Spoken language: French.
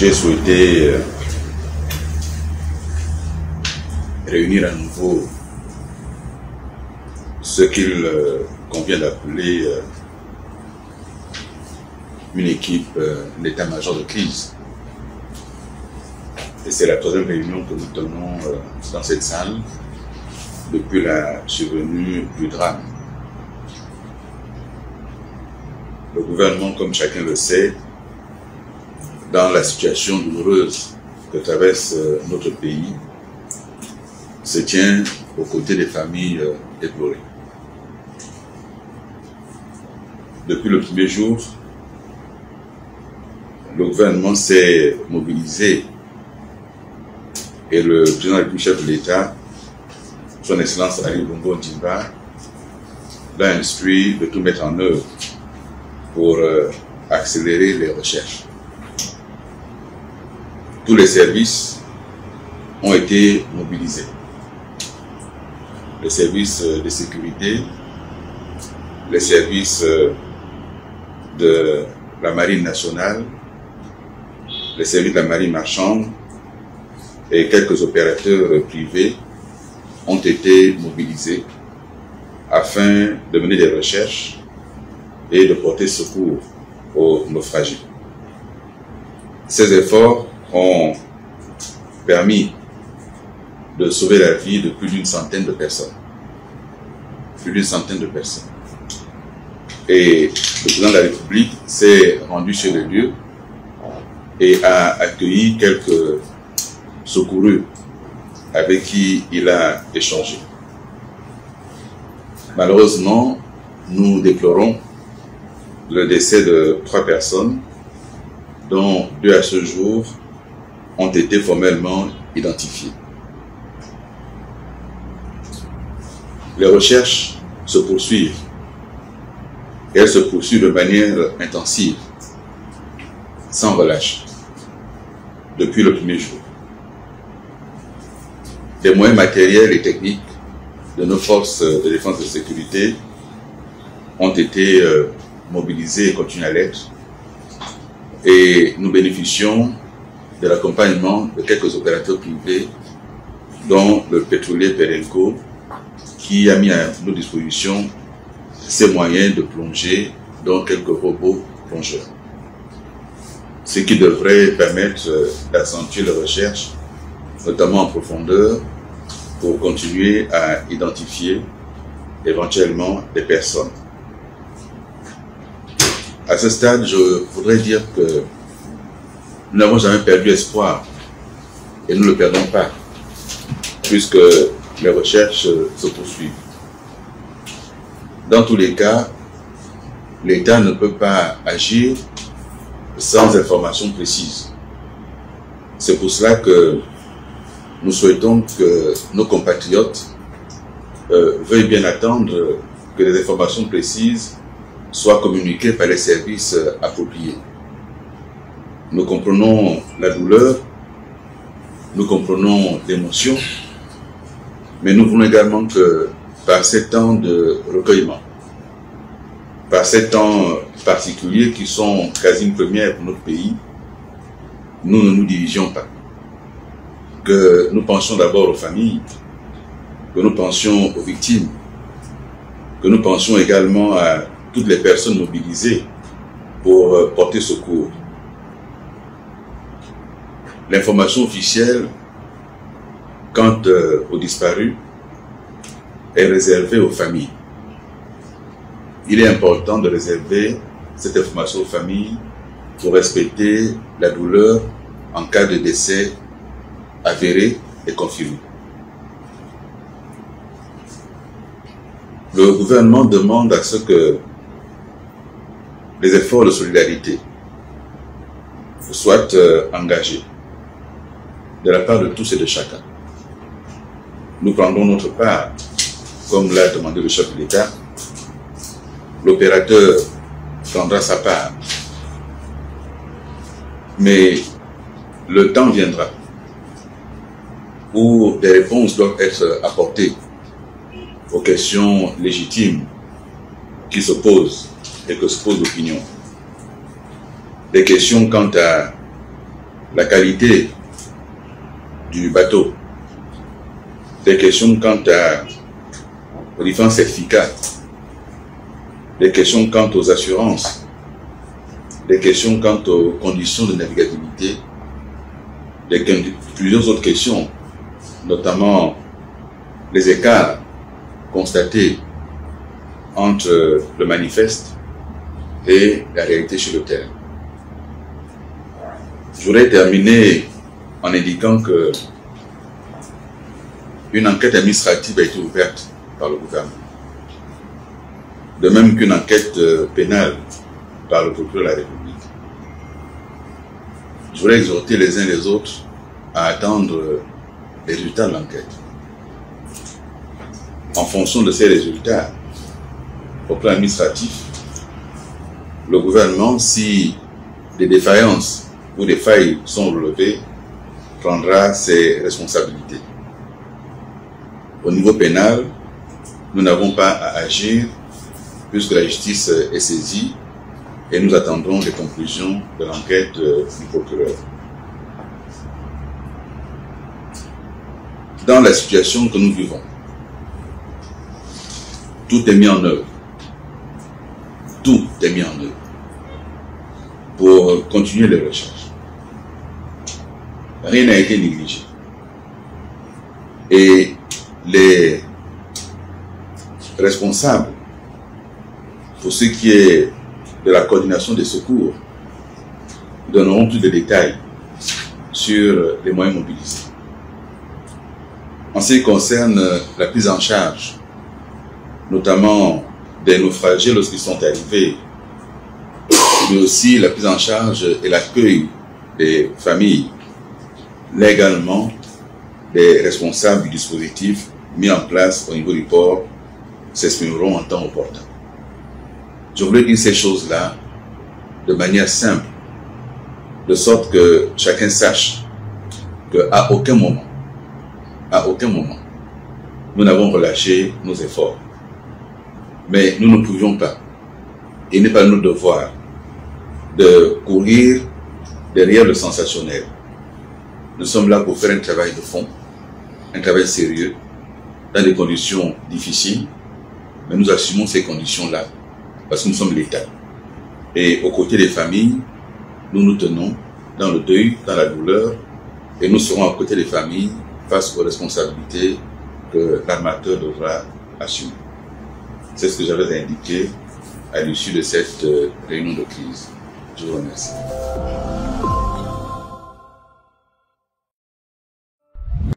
j'ai souhaité réunir à nouveau ce qu'il convient d'appeler une équipe d'état-major de crise. Et c'est la troisième réunion que nous tenons dans cette salle depuis la survenue du drame. Le gouvernement, comme chacun le sait, dans la situation douloureuse que traverse notre pays, se tient aux côtés des familles éplorées. Depuis le premier jour, le gouvernement s'est mobilisé et le président de la République, chef de l'État, son Excellence Ali Bongo Ondimba, l'a instruit de tout mettre en œuvre pour accélérer les recherches. Tous les services ont été mobilisés. Les services de sécurité, les services de la Marine nationale, les services de la Marine marchande et quelques opérateurs privés ont été mobilisés afin de mener des recherches et de porter secours aux naufragés. Ces efforts ont permis de sauver la vie de plus d'une centaine de personnes. Plus d'une centaine de personnes. Et le président de la République s'est rendu sur le lieu et a accueilli quelques secourus avec qui il a échangé. Malheureusement, nous déplorons le décès de 3 personnes, dont 2 à ce jour ont été formellement identifiées. Les recherches se poursuivent et elles se poursuivent de manière intensive, sans relâche, depuis le premier jour. Les moyens matériels et techniques de nos forces de défense et de sécurité ont été mobilisés et continuent à l'être. Et nous bénéficions de l'accompagnement de quelques opérateurs privés, dont le pétrolier Perenco, qui a mis à nos dispositions ses moyens de plongée, dont quelques robots plongeurs. Ce qui devrait permettre d'accentuer les recherches, notamment en profondeur, pour continuer à identifier éventuellement des personnes. À ce stade, je voudrais dire que nous n'avons jamais perdu espoir et nous ne le perdons pas, puisque les recherches se poursuivent. Dans tous les cas, l'État ne peut pas agir sans information précise. C'est pour cela que nous souhaitons que nos compatriotes veuillent bien attendre que les informations précises soient communiquées par les services appropriés. Nous comprenons la douleur, nous comprenons l'émotion, mais nous voulons également que par ces temps de recueillement, par ces temps particuliers qui sont quasi une première pour notre pays, nous ne nous divisions pas. Que nous pensions d'abord aux familles, que nous pensions aux victimes, que nous pensions également à toutes les personnes mobilisées pour porter secours. L'information officielle, quant aux disparus, est réservée aux familles. Il est important de réserver cette information aux familles pour respecter la douleur en cas de décès avéré et confirmé. Le gouvernement demande à ce que les efforts de solidarité soient engagés de la part de tous et de chacun. Nous prendrons notre part, comme l'a demandé le chef de l'État. L'opérateur prendra sa part. Mais le temps viendra où des réponses doivent être apportées aux questions légitimes qui se posent et que se pose l'opinion. Des questions quant à la qualité du bateau, des questions quant aux différents certificats, des questions quant aux assurances, des questions quant aux conditions de navigabilité, plusieurs autres questions, notamment les écarts constatés entre le manifeste et la réalité sur le terrain. Je voudrais terminer en indiquant que une enquête administrative a été ouverte par le gouvernement, de même qu'une enquête pénale par le procureur de la République. Je voudrais exhorter les uns les autres à attendre les résultats de l'enquête. En fonction de ces résultats, au plan administratif, le gouvernement, si des défaillances ou des failles sont relevées, prendra ses responsabilités. Au niveau pénal, nous n'avons pas à agir puisque la justice est saisie et nous attendrons les conclusions de l'enquête du procureur. Dans la situation que nous vivons, tout est mis en œuvre. Tout est mis en œuvre pour continuer les recherches. Rien n'a été négligé. Et les responsables, pour ce qui est de la coordination des secours, donneront plus de détails sur les moyens mobilisés. En ce qui concerne la prise en charge, notamment des naufragés lorsqu'ils sont arrivés, mais aussi la prise en charge et l'accueil des familles, légalement, des responsables du dispositif mis en place au niveau du port s'exprimeront en temps opportun. Je voulais dire ces choses-là de manière simple, de sorte que chacun sache qu'à aucun moment, nous n'avons relâché nos efforts. Mais nous ne pouvions pas, et il n'est pas notre devoir, de courir derrière le sensationnel. Nous sommes là pour faire un travail de fond, un travail sérieux, dans des conditions difficiles, mais nous assumons ces conditions-là, parce que nous sommes l'État. Et aux côtés des familles, nous nous tenons dans le deuil, dans la douleur, et nous serons à côté des familles face aux responsabilités que l'armateur devra assumer. C'est ce que j'avais indiqué à l'issue de cette réunion de crise. Je vous remercie.